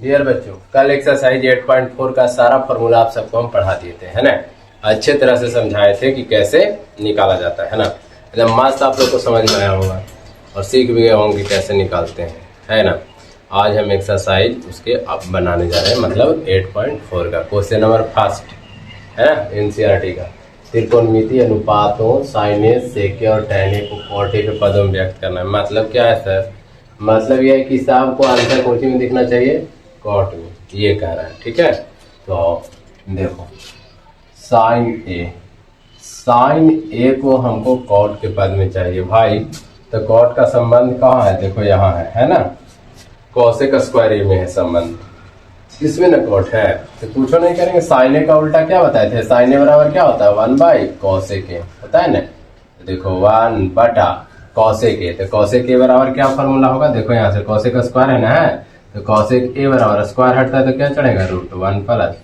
Dear बच्चों, कल exercise 8.4 का सारा फॉर्मूला आप सबको हम पढ़ा दिए थे, है ना। अच्छे तरह से समझाए थे कि कैसे निकाला जाता है ना। एकदम मस्त आप लोग को समझ में आया होगा और सीख भी गए होंगे कैसे निकालते हैं, है ना। आज हम एक्सरसाइज उसके अब बनाने जा रहे हैं, मतलब 8.4 का क्वेश्चन नंबर फर्स्ट है ना, एनसीईआरटी का। त्रिकोणमिति अनुपातों, साइनेज, सेके और टैने को कोटि के पदों में व्यक्त करना है। मतलब क्या है सर? मतलब यह है कि साहब को आंसर कोटि में दिखना चाहिए, कॉट में, ये कह रहा है। ठीक है, तो देखो साइन ए को हमको कॉट के पद में चाहिए भाई। तो कॉट का संबंध कहाँ है? देखो यहाँ है ना। कोसेक स्क्वायर ए में है संबंध, इसमें ना कॉट है। तो पूछो नहीं करेंगे। साइन ए का उल्टा क्या बताए थे? साइन ए बराबर क्या होता है? 1/cos ए होता है ना। तो देखो 1 बटा कॉसेक ए। तो कॉसेक ए बराबर क्या फॉर्मूला होगा? देखो यहाँ से कॉसेक स्क्वायर है ना, है तो कॉसेक ए बराबर स्क्वायर हटता है तो क्या चढ़ेगा? √1 प्लस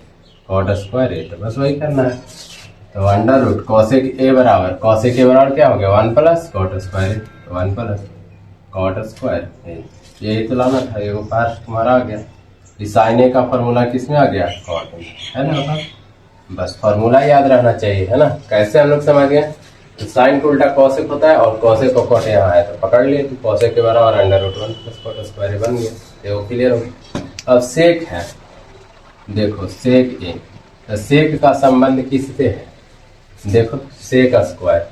कॉट स्क्वायर ए। तो बस वही करना है। तो अंडर रूट कॉसेक ए बराबर क्या हो गया? 1 प्लस कॉट स्क्वायर ए। 1 प्लस कॉट स्क्वायर ए, यही तो लाना था। ये पास तुम्हारा आ गया। साइन ए का फॉर्मूला किस में आ गया? कॉट में, है ना। बस फॉर्मूला याद रहना चाहिए, है ना। कैसे हम लोग समझ गए? तो साइन को उल्टा कॉसेक होता है और कॉसेक को कॉट यहाँ है तो पकड़ लिए। तो कॉसेक के बराबर √1 प्लस कॉट स्क्वायर बन गया। देखो क्लियर हो गया। अब सेक है, देखो सेक ए। तो सेक का संबंध किससे है? देखो सेक स्क्वायर,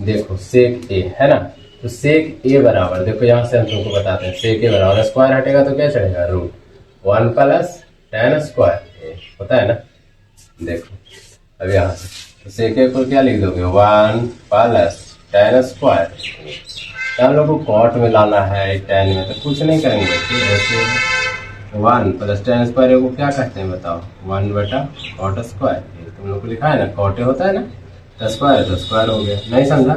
देखो सेक ए है ना। तो सेक ए बराबर, देखो यहाँ से हम तुमको बताते हैं, सेक ए बराबर स्क्वायर हटेगा तो क्या चढ़ेगा? √1 प्लस tan स्क्वायर ए होता है ना। देखो अब यहाँ से तो सेक ए को क्या लिख दोगे? 1 प्लस tan स्क्वायर। हम लोग को कॉट में लाना है, टैन में तो कुछ नहीं करेंगे। 1 प्लस tan स्क्वायर को क्या कहते हैं बताओ? 1 बटा कॉट स्क्वायर। तुम लोग को लिखा है ना, कॉटे होता है ना, स्क्वायर तो स्क्वायर हो गया। नहीं समझा?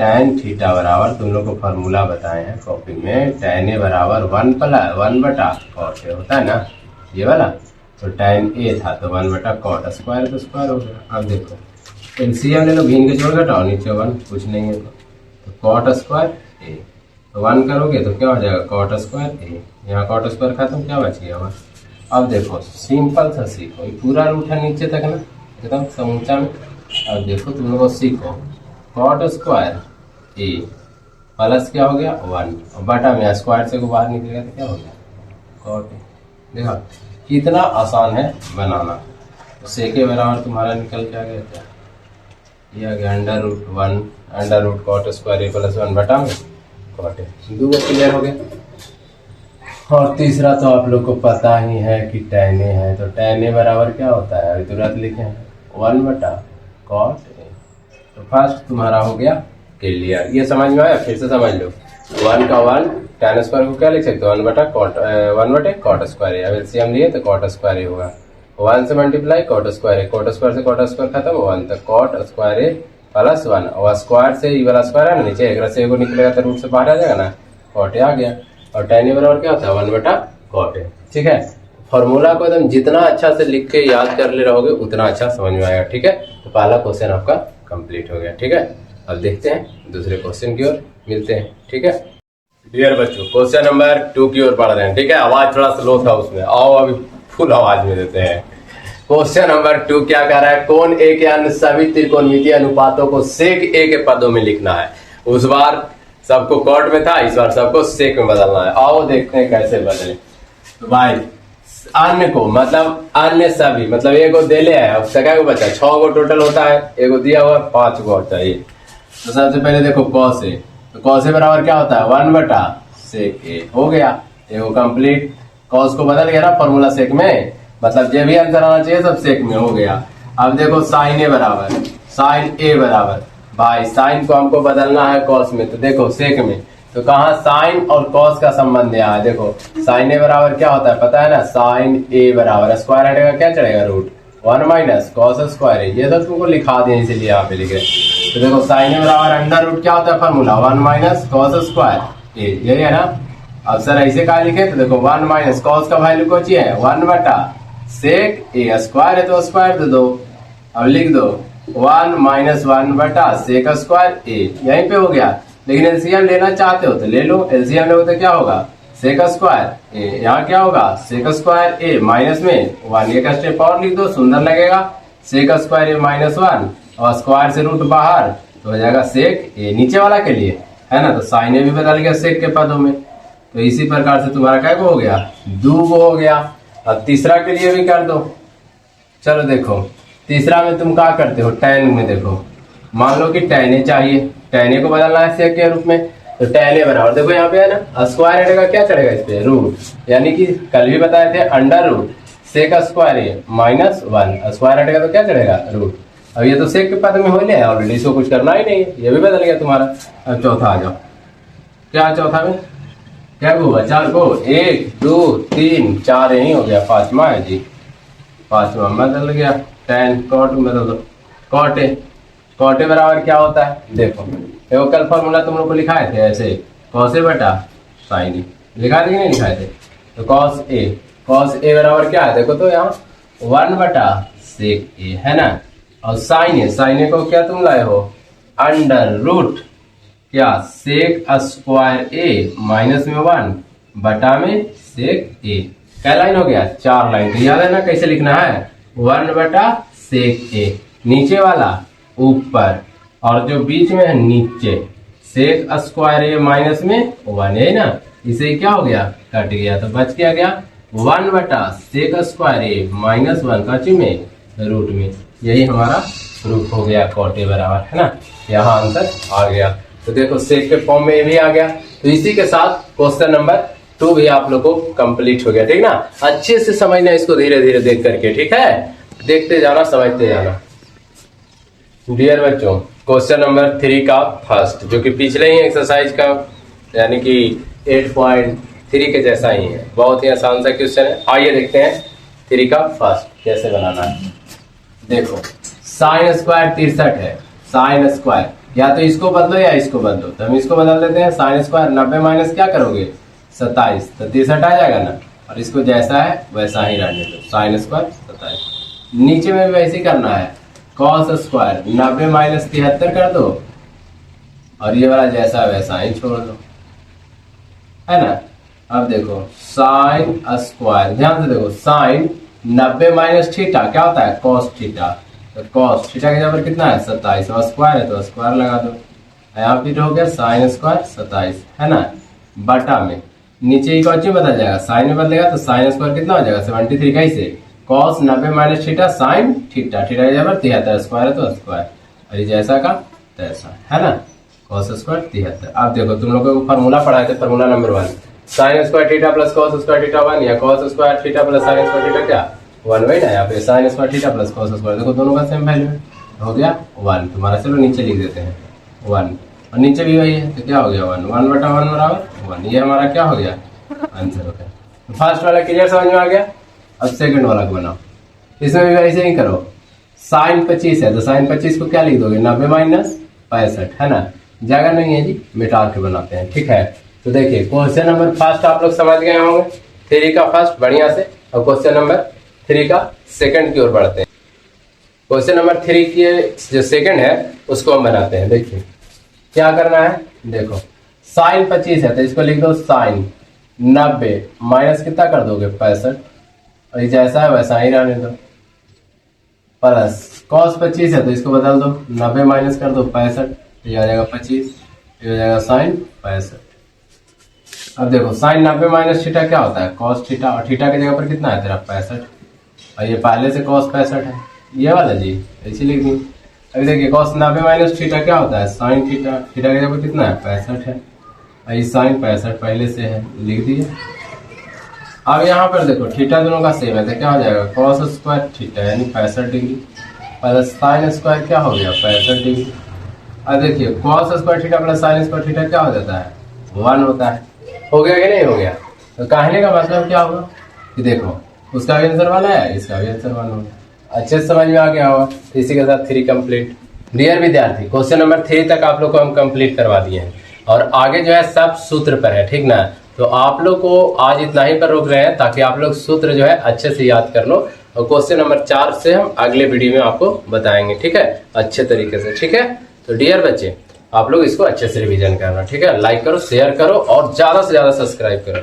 tan थीटा बराबर तुम लोग को फॉर्मूला बताए हैं कॉपी में, tan ए बराबर 1 बटा कॉट ए होता है ना, ये वाला। तो tan ए था तो 1 बटा कॉट स्क्वायर तो स्क्वायर हो गया। अब देखो एलसीएम ले लो, भिन्न के जोड़ घटाओ, नीचे 1 कुछ नहीं है तो कॉट स्क्वायर ए। तो 1 करोगे तो क्या हो जाएगा? कॉट स्क्वायर ए। यहाँ कॉट स्क्वायर खत्म, क्या बच गया बस। अब देखो सिंपल सा सीखो, ये पूरा रूट है नीचे तक ना, एकदम समूचा में। अब देखो तुम लोग सीखो, कॉट स्क्वायर ए प्लस क्या हो गया? 1 और बटा में स्क्वायर से को बाहर निकलेगा तो क्या हो गया? Cot A. देखो कितना आसान है बनाना। तो सेक ए बराबर तुम्हारा निकल के आ गया क्या? ये आ गया √1 कॉट स्क्वायर ए प्लस 1 बटा में कॉट ए। दो क्लियर हो गया। और तीसरा तो आप लोग को पता ही है कि tan ए है। तो tan ए बराबर क्या होता है? अभी तुरंत लिखे हैं 1 बटा कॉट ए। तो फर्स्ट तुम्हारा हो गया क्लियर। ये समझ में आया? फिर से समझ लो। 1 का 1 tan स्क्वायर को क्या लिख सकते हो? 1 बटे कॉट स्क्वायर ए। अब एलसीएम लिए तो कॉट स्क्वायर ए होगा। 1 से मल्टीप्लाई कॉट स्क्वायर ए, कॉट स्क्वायर से कॉट स्क्वायर खत्म, 1 तक कॉट स्क्वायर ए प्लस 1 और स्क्वायर से ई वाला स्क्वायर है ना नीचे, एक से एगो निकलेगा तो रूट से बाहर आ जाएगा ना, कॉट ए आ गया। और tan ए बराबर क्या होता है? 1 बटा कॉट ए। ठीक है, फॉर्मूला को एकदम जितना अच्छा से लिख के याद कर ले रहोगे उतना अच्छा समझ में आएगा। ठीक है, तो पहला क्वेश्चन आपका कंप्लीट हो गया। ठीक है, अब देखते हैं दूसरे क्वेश्चन की ओर, मिलते हैं। ठीक है डियर बच्चों, क्वेश्चन नंबर 2 की ओर पढ़ रहे हैं। ठीक है, आवाज थोड़ा स्लो था उसमें, आओ अभी फुल आवाज में देते हैं। क्वेश्चन नंबर 2 क्या कह रहा है? कोण ए के अन्य सभी त्रिकोणमितीय अनुपातों को सेक ए के पदों में लिखना है। उस बार सबको कॉट में था, इस बार सबको सेक में बदलना है। आओ देखते हैं कैसे बदले। तो भाई अन्य को मतलब अन्य सभी, मतलब एगो देले है, अब सका को बचा 6 गो टोटल होता है, एगो दिया हुआ 5 गो होता है। तो सबसे पहले देखो कॉस ए। तो कॉस ए बराबर क्या होता है? 1 बटा सेक ए हो गया। एगो कंप्लीट कॉस को बदल गया ना फॉर्मूला सेक में, मतलब जो भी आंसर आना चाहिए सब सेक में हो गया। अब देखो साइन ए बराबर भाई साइन को हमको बदलना है कॉस में, तो देखो सेक में। तो कहाँ साइन और कॉस का संबंध यहाँ है? देखो साइन ए बराबर क्या होता है पता है ना? साइन ए बराबर स्क्वायर हटेगा क्या चढ़ेगा? √1 माइनस कॉस स्क्वायर ए। ये तो तुमको लिखा दिए इसीलिए यहाँ पे लिखे। तो देखो साइन ए बराबर अंडर क्या होता है फॉर्मूला? 1 माइनस कॉस स्क्वायर ए, यही है ना। अब सर ऐसे कहा लिखे? तो देखो 1 माइनस कॉस का वैल्यू कौन सी है? 1 बटा सेक ए, स्क्वायर है तो स्क्वायर दे दो। अब लिख दो 1 माइनस 1 बटा सेक स्क्वायर ए, यहीं पे हो गया। लेकिन एलसीएम लेना चाहते हो तो ले लो, एलसीएम लोगे तो क्या होगा? सेक स्क्वायर ए, यहाँ क्या होगा सेक स्क्वायर ए माइनस में 1, एक स्टेप और लिख दो, सुंदर लगेगा। सेक स्क्वायर ए माइनस 1 और स्क्वायर से रूट बाहर तो हो जाएगा सेक ए, नीचे वाला के लिए है ना, तो साइन ए भी बदल गया सेक के पदों में। तो इसी प्रकार से तुम्हारा क्या हो गया, 2 हो गया। अब तीसरा के लिए भी कर दो। चलो देखो तीसरा में तुम क्या करते हो, tan में देखो, मान लो कि tan ए चाहिए, tan ए को बदलना है सेक के रूप में, तो tan ए बराबर देखो यहाँ पे है ना, स्क्वायर हटेगा क्या चढ़ेगा इस पे रूट, यानी कि कल भी बताए थे अंडर रूट सेक स्क्वायर ए माइनस 1, स्क्वायर हटेगा तो क्या चढ़ेगा रूट। अब ये तो सेक के पद में हो लिया ऑलरेडी, इसको कुछ करना ही नहीं है, ये भी बदल गया तुम्हारा। अब चौथा आ जाओ, क्या चौथा में क्या हुआ, 4 को 1 2 3 4 यही हो गया, 5वां है जी, 5वां बदल गया। tan cot में बदल दो, cot ए, cot ए बराबर क्या होता है देखो कल फॉर्मूला तुम लोग को लिखाए थे ऐसे, cos ए बटा sin ए, लिखा थे कि नहीं लिखाए थे, तो cos ए बराबर क्या है देखो, तो यहाँ 1 बटा सेक ए है ना, और sin ए को क्या तुम लाए हो अंडर रूट क्या सेक स्क्वायर ए माइनस में 1 बटा में सेक ए, क्या लाइन हो गया 4 लाइन। तो याद है ना कैसे लिखना है, 1 बटा सेक ए, नीचे वाला ऊपर और जो बीच में है नीचे, सेक स्क्वायर ए माइनस में 1 है ना, इसे क्या हो गया कट गया, तो बच क्या गया 1 बटा सेक स्क्वायर ए माइनस 1 कची में रूट में, यही हमारा प्रूफ हो गया cot ए बराबर है ना, यहाँ आंसर आ गया। तो देखो सेक के फॉर्म में भी आ गया। तो इसी के साथ क्वेश्चन नंबर 2 भी आप लोग को कंप्लीट हो गया, ठीक ना। अच्छे से समझना इसको धीरे धीरे देख करके, ठीक है, देखते जाना समझते जाना। डियर बच्चों क्वेश्चन नंबर 3 का फर्स्ट, जो कि पिछले ही एक्सरसाइज का यानी कि 8.3 के जैसा ही है, बहुत ही आसान सा क्वेश्चन है। आइए देखते हैं 3 का फर्स्ट कैसे बनाना है। देखो साइन स्क्वायर 63 है, साइन स्क्वायर या तो इसको बदलो या इसको बदलो, तो हम इसको बदल देते हैं। साइन स्क्वायर 90 माइनस क्या करोगे 27, तो 63 आ जाएगा ना, और इसको जैसा है वैसा ही रहने दो, साइन स्क्वायर 27। नीचे में भी वैसे ही करना है, कॉस स्क्वायर 90 माइनस 73 कर दो, और ये वाला जैसा वैसा ही छोड़ दो, है ना। अब देखो साइन स्क्वायर, ध्यान से देखो, साइन 90 माइनस थीटा क्या होता है कॉस थीटा, तो कॉस थीटा के जगह पर कितना है 27, और स्क्वायर है तो स्क्वायर लगा दो, यहाँ फिर हो गया साइन स्क्वायर 27 है ना, बटा में नीचे ही कौन बदल जाएगा, साइन में बदलेगा तो साइन स्क्वायर कितना हो जाएगा 73, कैसे cos 90 minus theta sine theta, theta के जगह पर 73, स्क्वायर है तो स्क्वायर, और ये जैसा का तैसा है ना, कॉस स्क्वायर 73। अब देखो तुम लोगों को फॉर्मूला पढ़ाए थे, formula number 1 sine square theta plus cos square theta 1, या cos square theta plus sine square theta क्या 1 वही ना, यहाँ पे sine square theta plus cos square, देखो दोनों का सेम वैल्यू हो गया 1 तुम्हारा। चलो नीचे लिख देते हैं 1, और नीचे भी वही है, तो क्या हो गया 1 बटा 1 बराबर 1, ये हमारा क्या हो गया आंसर हो गया। तो फर्स्ट वाला क्लियर समझ में आ गया। अब सेकंड वाला को बनाओ, इसमें भी वैसे ही करो। साइन 25 है तो साइन 25 को क्या लिख दोगे 90 माइनस 65 है ना, जगह नहीं है जी, मिटा के बनाते हैं, ठीक है। तो देखिए क्वेश्चन नंबर फर्स्ट आप लोग समझ गए होंगे, 3 का फर्स्ट बढ़िया से। और क्वेश्चन नंबर 3 का सेकंड की ओर बढ़ते हैं। क्वेश्चन नंबर 3 की जो सेकंड है उसको हम बनाते हैं। देखिए क्या करना है, देखो साइन 25 है तो इसको लिख दो साइन 90 माइनस कितना कर दोगे 65, और जैसा है वैसा ही रहने दो, प्लस कॉस 25 है तो इसको बदल दो 90 माइनस कर दो 65, ये आ जाएगा 25, ये हो जाएगा साइन 65। अब देखो साइन 90 माइनस थीटा क्या होता है कॉस थीटा, और थीटा की जगह पर कितना है तेरा 65, और ये पहले से कॉस 65 है, ये वाला जी ऐसे लिख दी। अभी देखिए कॉस 90 माइनस थीटा क्या होता है साइन थीटा, थीटा की जगह पर कितना है 65 है, और ये साइन 65 पहले से है, लिख दिए। अब यहाँ पर देखो थीटा दोनों का सेम है तो क्या हो जाएगा कॉस स्क्वायर थीटा यानी 65 डिग्री, प्लस साइन स्क्वायर क्या हो गया 65 डिग्री। अब देखिए cos square theta plus sine square theta क्या हो जाता है 1 होता है, हो गया कि नहीं हो गया। तो कहने का मतलब क्या होगा कि देखो उसका भी आंसर 1 है, इसका भी आंसर 1 होगा। अच्छे से समझ में आ गया होगा। इसी के साथ 3 कंप्लीट। डियर विद्यार्थी क्वेश्चन नंबर 3 तक आप लोग को हम कंप्लीट करवा दिए हैं, और आगे जो है सब सूत्र पर है, ठीक ना। तो आप लोग को आज इतना ही पर रोक रहे हैं ताकि आप लोग सूत्र जो है अच्छे से याद कर लो, और क्वेश्चन नंबर 4 से हम अगले वीडियो में आपको बताएंगे, ठीक है, अच्छे तरीके से, ठीक है। तो डियर बच्चे आप लोग इसको अच्छे से रिवीजन करना, ठीक है। लाइक करो, शेयर करो और ज्यादा से ज्यादा सब्सक्राइब करो।